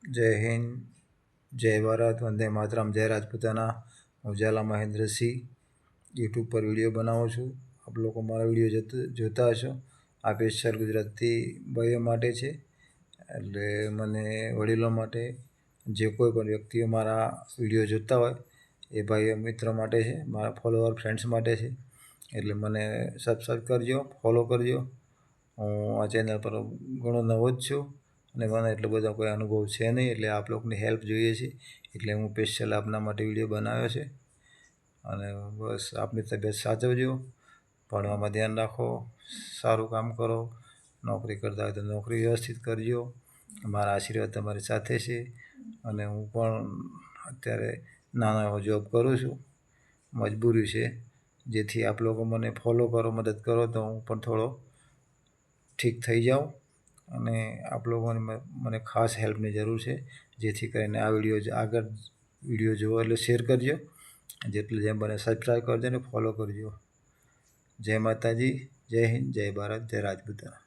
જય હિન્દ, જય ભારત, વંદે માતરમ, જય રાજપૂતાના। હું ઝાલા મહેન્દ્રસિંહ યુટ્યુબ પર વિડીયો બનાવું છું। આપ લોકો મારા વિડીયો જોતા હશો। આ સ્પેશિયલ ગુજરાતી ભાઈઓ માટે છે, એટલે મને વડીલો માટે, જે કોઈ પણ વ્યક્તિઓ મારા વિડીયો જોતા હોય એ ભાઈઓ મિત્રો માટે છે, મારા ફોલોઅર ફ્રેન્ડ્સ માટે છે। એટલે મને સબસ્ક્રાઈબ કરજો, ફોલો કરજો। હું આ ચેનલ પર ઘણો નવો જ છું અને મને એટલો બધો કોઈ અનુભવ છે નહીં, એટલે આપ લોકોની હેલ્પ જોઈએ છે, એટલે હું સ્પેશિયલ આપના માટે વિડીયો બનાવ્યો છે। અને બસ આપની તબિયત સાચવજો, ભણવામાં ધ્યાન રાખો, સારું કામ કરો, નોકરી કરતા હોય તો નોકરી વ્યવસ્થિત કરજો। મારા આશીર્વાદ તમારી સાથે છે। અને હું પણ અત્યારે નાનો એવો જોબ કરું છું, મજબૂરી છે, જેથી આપ લોકો મને ફોલો કરો, મદદ કરો તો હું પણ થોડો ઠીક થઈ જાઉં। અને આપ લોકોની મને ખાસ હેલ્પની જરૂર છે, જેથી કરીને આ વિડીયો આગળ વિડીયો જુઓ એટલે શેર કરજો, જેમ બને સબસ્ક્રાઈબ કરજો અને ફોલો કરજો। જય માતાજી, જય હિન્દ, જય ભારત, જય રાજપૂતાના।